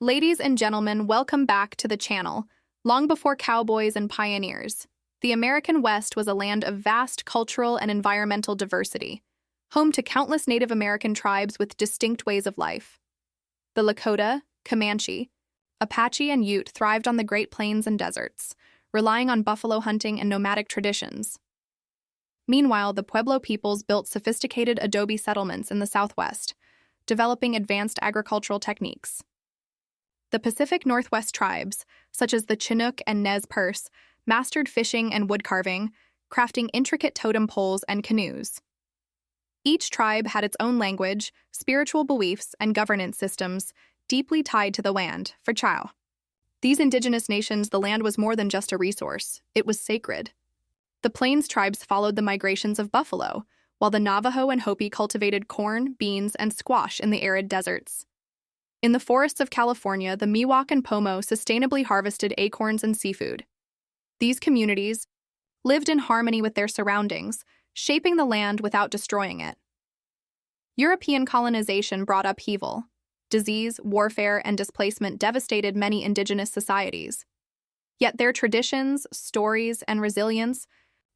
Ladies and gentlemen, welcome back to the channel. Long before cowboys and pioneers, the American West was a land of vast cultural and environmental diversity, home to countless Native American tribes with distinct ways of life. The Lakota, Comanche, Apache, and Ute thrived on the Great Plains and deserts, relying on buffalo hunting and nomadic traditions. Meanwhile, the Pueblo peoples built sophisticated adobe settlements in the Southwest, developing advanced agricultural techniques. The Pacific Northwest tribes, such as the Chinook and Nez Perce, mastered fishing and woodcarving, crafting intricate totem poles and canoes. Each tribe had its own language, spiritual beliefs, and governance systems, deeply tied to the land, for Chow. These indigenous nations, the land was more than just a resource, it was sacred. The Plains tribes followed the migrations of buffalo, while the Navajo and Hopi cultivated corn, beans, and squash in the arid deserts. In the forests of California, the Miwok and Pomo sustainably harvested acorns and seafood. These communities lived in harmony with their surroundings, shaping the land without destroying it. European colonization brought upheaval. Disease, warfare, and displacement devastated many indigenous societies. Yet their traditions, stories, and resilience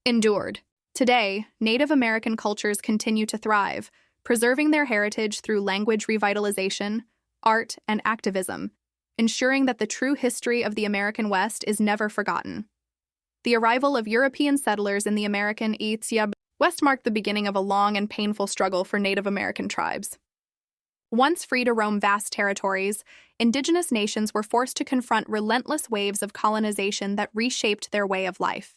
endured. Today, Native American cultures continue to thrive, preserving their heritage through language revitalization, art, and activism, ensuring that the true history of the American West is never forgotten. The arrival of European settlers in the American West marked the beginning of a long and painful struggle for Native American tribes. Once free to roam vast territories, indigenous nations were forced to confront relentless waves of colonization that reshaped their way of life.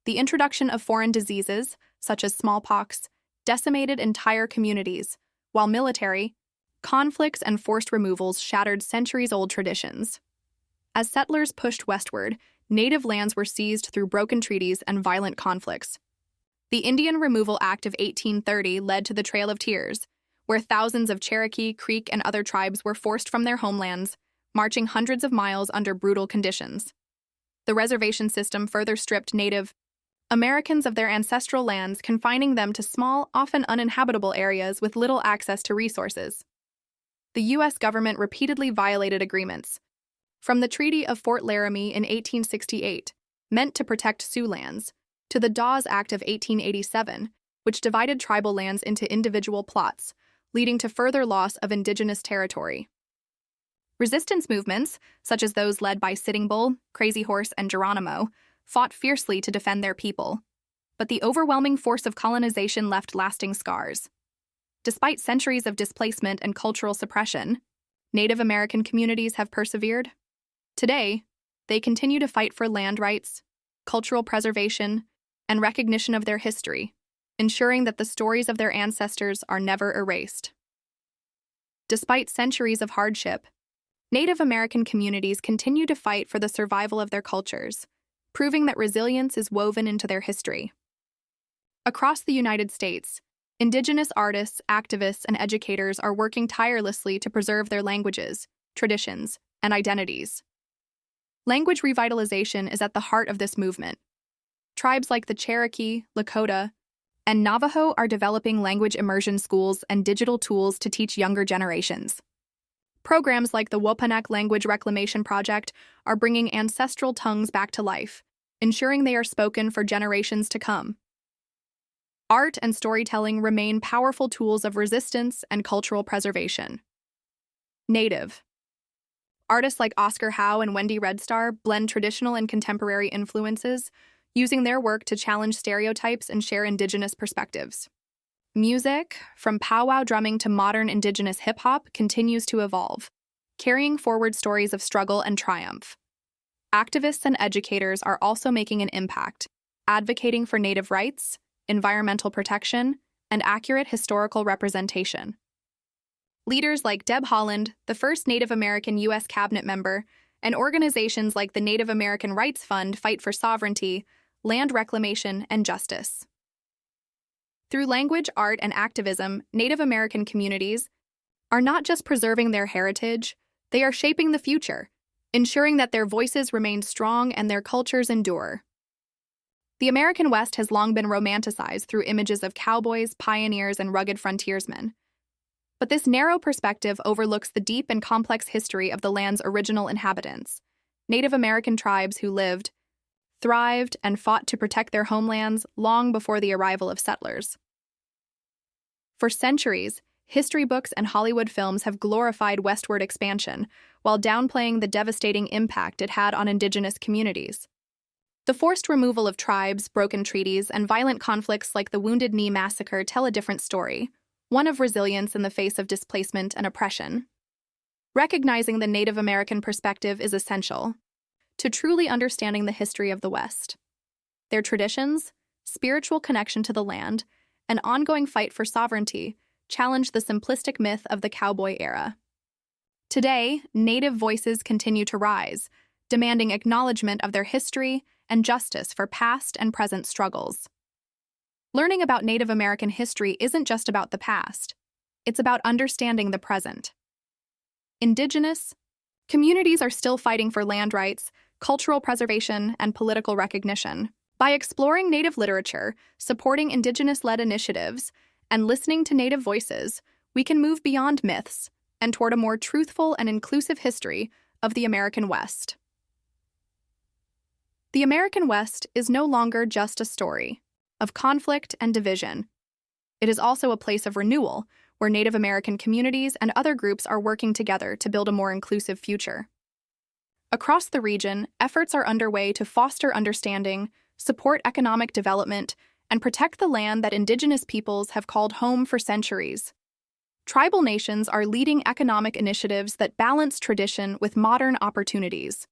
The introduction of foreign diseases, such as smallpox, decimated entire communities, while military conflicts and forced removals shattered centuries-old traditions. As settlers pushed westward, native lands were seized through broken treaties and violent conflicts. The Indian Removal Act of 1830 led to the Trail of Tears, where thousands of Cherokee, Creek, and other tribes were forced from their homelands, marching hundreds of miles under brutal conditions. The reservation system further stripped Native Americans of their ancestral lands, confining them to small, often uninhabitable areas with little access to resources. The U.S. government repeatedly violated agreements, from the Treaty of Fort Laramie in 1868, meant to protect Sioux lands, to the Dawes Act of 1887, which divided tribal lands into individual plots, leading to further loss of indigenous territory. Resistance movements, such as those led by Sitting Bull, Crazy Horse, and Geronimo, fought fiercely to defend their people, but the overwhelming force of colonization left lasting scars. Despite centuries of displacement and cultural suppression, Native American communities have persevered. Today, they continue to fight for land rights, cultural preservation, and recognition of their history, ensuring that the stories of their ancestors are never erased. Despite centuries of hardship, Native American communities continue to fight for the survival of their cultures, proving that resilience is woven into their history. Across the United States, indigenous artists, activists, and educators are working tirelessly to preserve their languages, traditions, and identities. Language revitalization is at the heart of this movement. Tribes like the Cherokee, Lakota, and Navajo are developing language immersion schools and digital tools to teach younger generations. Programs like the Wapanak Language Reclamation Project are bringing ancestral tongues back to life, ensuring they are spoken for generations to come. Art and storytelling remain powerful tools of resistance and cultural preservation. Native artists like Oscar Howe and Wendy Redstar blend traditional and contemporary influences, using their work to challenge stereotypes and share indigenous perspectives. Music, from powwow drumming to modern indigenous hip-hop, continues to evolve, carrying forward stories of struggle and triumph. Activists and educators are also making an impact, advocating for Native rights, environmental protection, and accurate historical representation. Leaders like Deb Haaland, the first Native American U.S. cabinet member, and organizations like the Native American Rights Fund fight for sovereignty, land reclamation, and justice. Through language, art, and activism, Native American communities are not just preserving their heritage, they are shaping the future, ensuring that their voices remain strong and their cultures endure. The American West has long been romanticized through images of cowboys, pioneers, and rugged frontiersmen. But this narrow perspective overlooks the deep and complex history of the land's original inhabitants, Native American tribes who lived, thrived, and fought to protect their homelands long before the arrival of settlers. For centuries, history books and Hollywood films have glorified westward expansion while downplaying the devastating impact it had on indigenous communities. The forced removal of tribes, broken treaties, and violent conflicts like the Wounded Knee Massacre tell a different story, one of resilience in the face of displacement and oppression. Recognizing the Native American perspective is essential to truly understanding the history of the West. Their traditions, spiritual connection to the land, and ongoing fight for sovereignty challenge the simplistic myth of the cowboy era. Today, Native voices continue to rise, demanding acknowledgement of their history and justice for past and present struggles. Learning about Native American history isn't just about the past, it's about understanding the present. Indigenous communities are still fighting for land rights, cultural preservation, and political recognition. By exploring Native literature, supporting Indigenous-led initiatives, and listening to Native voices, we can move beyond myths and toward a more truthful and inclusive history of the American West. The American West is no longer just a story of conflict and division. It is also a place of renewal, where Native American communities and other groups are working together to build a more inclusive future. Across the region, efforts are underway to foster understanding, support economic development, and protect the land that Indigenous peoples have called home for centuries. Tribal nations are leading economic initiatives that balance tradition with modern opportunities.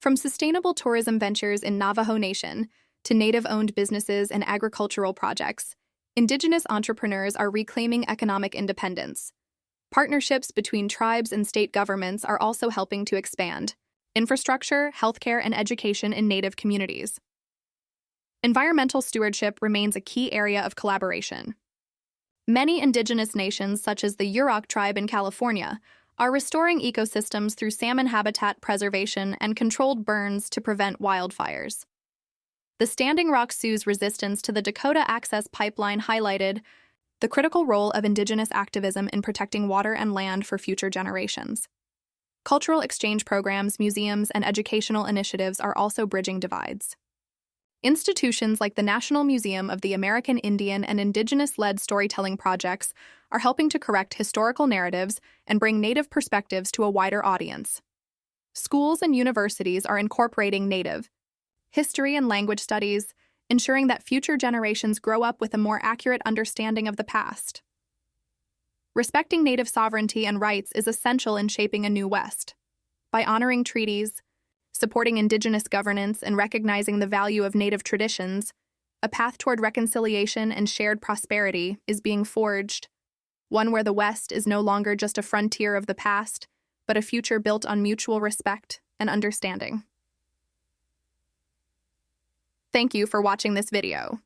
From sustainable tourism ventures in Navajo Nation to Native-owned businesses and agricultural projects, Indigenous entrepreneurs are reclaiming economic independence. Partnerships between tribes and state governments are also helping to expand infrastructure, healthcare, and education in Native communities. Environmental stewardship remains a key area of collaboration. Many Indigenous nations, such as the Yurok tribe in California, are restoring ecosystems through salmon habitat preservation and controlled burns to prevent wildfires. The Standing Rock Sioux's resistance to the Dakota Access Pipeline highlighted the critical role of Indigenous activism in protecting water and land for future generations. Cultural exchange programs, museums, and educational initiatives are also bridging divides. Institutions like the National Museum of the American Indian and Indigenous-led storytelling projects are helping to correct historical narratives and bring Native perspectives to a wider audience. Schools and universities are incorporating Native history and language studies, ensuring that future generations grow up with a more accurate understanding of the past. Respecting Native sovereignty and rights is essential in shaping a new West. By honoring treaties, supporting Indigenous governance, and recognizing the value of Native traditions, a path toward reconciliation and shared prosperity is being forged, one where the West is no longer just a frontier of the past, but a future built on mutual respect and understanding. Thank you for watching this video.